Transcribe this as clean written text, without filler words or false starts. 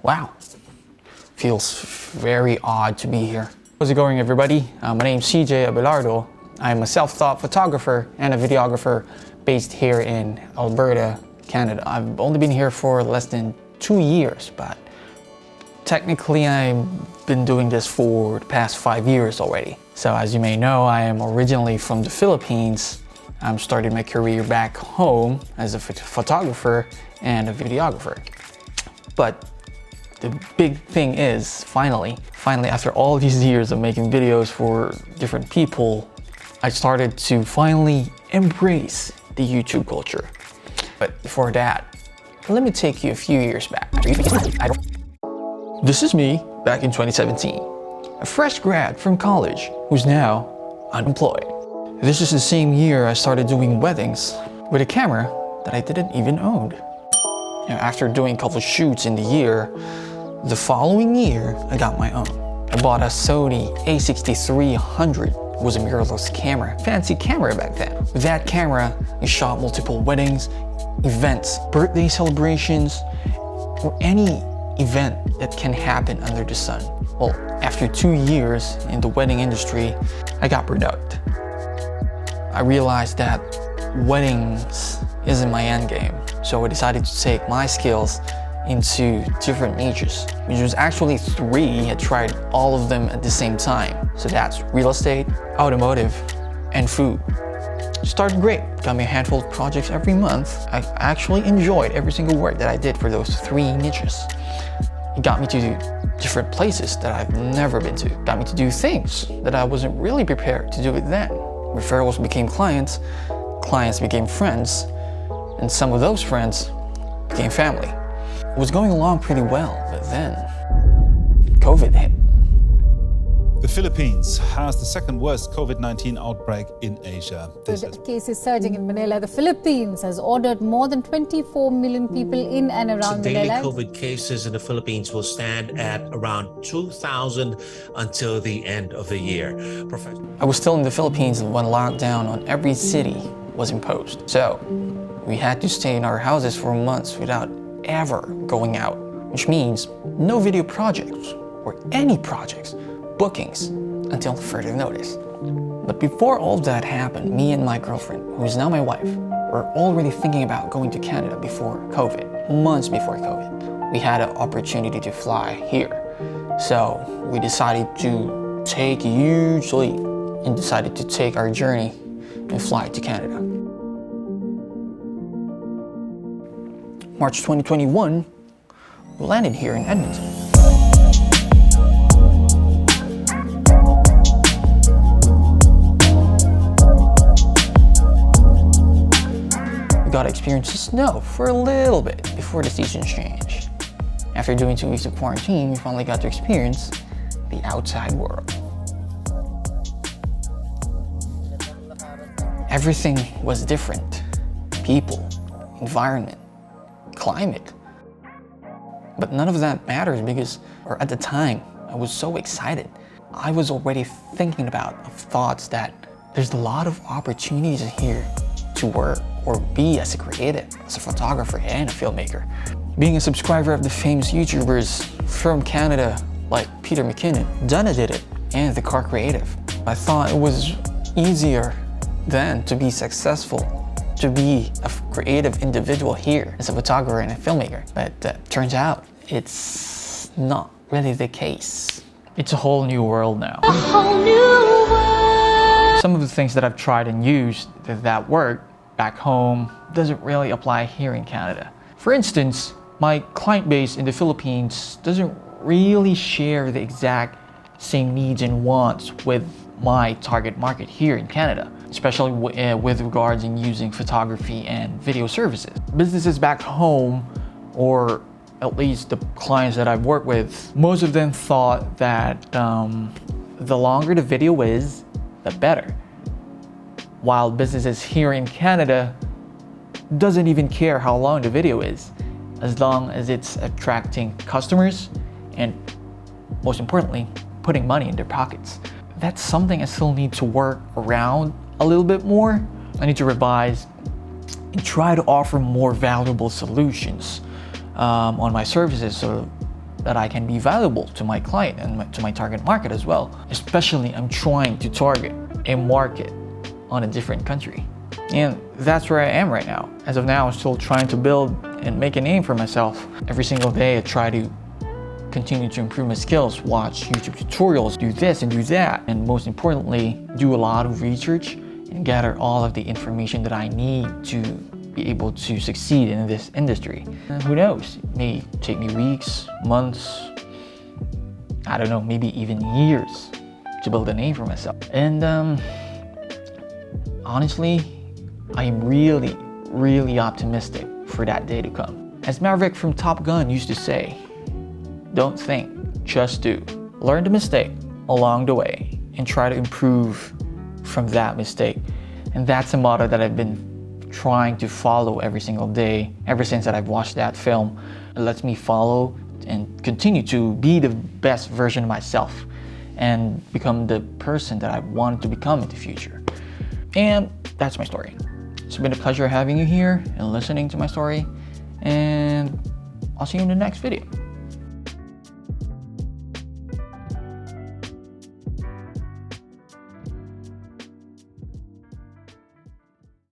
Wow, feels very odd to be here. How's it going, everybody? My name's CJ Abelardo. I'm a self-taught photographer and a videographer based here in Alberta, Canada. I've only been here for less than 2 years, but technically I've been doing this for the past 5 years already. So as you may know, I am originally from the Philippines. I'm starting my career back home as a photographer and a videographer. But the big thing is, finally, after all these years of making videos for different people, I started to finally embrace the YouTube culture. But before that, let me take you a few years back. This is me back in 2017, a fresh grad from college who's now unemployed. This is the same year I started doing weddings with a camera that I didn't even own. After doing a couple of shoots in the year, the following year, I got my own. I bought a Sony a6300. It was a mirrorless camera, fancy camera back then. With that camera, I shot multiple weddings, events, birthday celebrations, or any event that can happen under the sun. Well, after 2 years in the wedding industry, I got burned out. I realized that weddings isn't my end game, so I decided to take my skills into different niches, which was actually 3. I tried all of them at the same time. So that's real estate, automotive, and food. Started great, got me a handful of projects every month. I actually enjoyed every single work that I did for those 3 niches. It got me to different places that I've never been to. Got me to do things that I wasn't really prepared to do it then. Referrals became clients, clients became friends, and some of those friends became family. It was going along pretty well, but then COVID hit. The Philippines has the second worst COVID-19 outbreak in Asia. Cases surging in Manila. The Philippines has ordered more than 24 million people in and around Daily Manila. COVID cases in the Philippines will stand at around 2,000 until the end of the year. I was still in the Philippines when lockdown on every city was imposed. So we had to stay in our houses for months without ever going out, which means no video projects or any projects, bookings, until further notice. But before all that happened, me and my girlfriend, who is now my wife, were already thinking about going to Canada before COVID, months before COVID. We had an opportunity to fly here. So we decided to take a huge leap and decided to take our journey and fly to Canada. March 2021, we landed here in Edmonton. We got to experience the snow for a little bit before the seasons change. After doing 2 weeks of quarantine, we finally got to experience the outside world. Everything was different. People, environment, climate. But none of that matters because, or at the time, I was so excited. I was already thinking about thoughts that there's a lot of opportunities here to work or be as a creative, as a photographer and a filmmaker. Being a subscriber of the famous YouTubers from Canada like Peter McKinnon, Donna did it, and The Car Creative. I thought it was easier then to be successful, to be a creative individual here as a photographer and a filmmaker. But turns out it's not really the case. It's a whole new world now. A whole new world. Some of the things that I've tried and used that work back home doesn't really apply here in Canada. For instance, my client base in the Philippines doesn't really share the exact same needs and wants with my target market here in Canada, especially with regards in using photography and video services. Businesses back home, or at least the clients that I've worked with, most of them thought that the longer the video is, the better. While businesses here in Canada doesn't even care how long the video is, as long as it's attracting customers and, most importantly, putting money in their pockets. That's something I still need to work around a little bit more. I need to revise and try to offer more valuable solutions on my services, so that I can be valuable to my client and to my target market as well. Especially I'm trying to target a market on a different country. And that's where I am right now. As of now, I'm still trying to build and make a name for myself. Every single day I try to continue to improve my skills, watch YouTube tutorials, do this and do that, and most importantly, do a lot of research and gather all of the information that I need to be able to succeed in this industry. And who knows, it may take me weeks, months, I don't know, maybe even years to build a name for myself. And honestly, I am really, really optimistic for that day to come. As Maverick from Top Gun used to say, don't think, just do. Learn the mistake along the way and try to improve from that mistake. And that's a motto that I've been trying to follow every single day ever since that I've watched that film. It lets me follow and continue to be the best version of myself and become the person that I wanted to become in the future. And that's my story. It's been a pleasure having you here and listening to my story, and I'll see you in the next video.